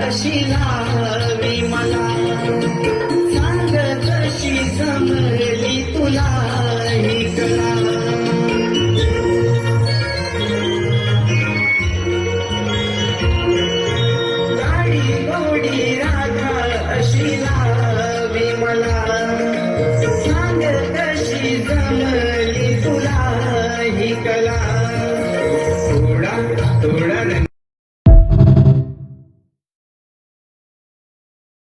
अशी लावी मला, सांग कशी जमली तुला ही कला. गाडी गोडी राधा अशी लावी मला, सांग कशी जमली तुला ही कला. थोडा थोडा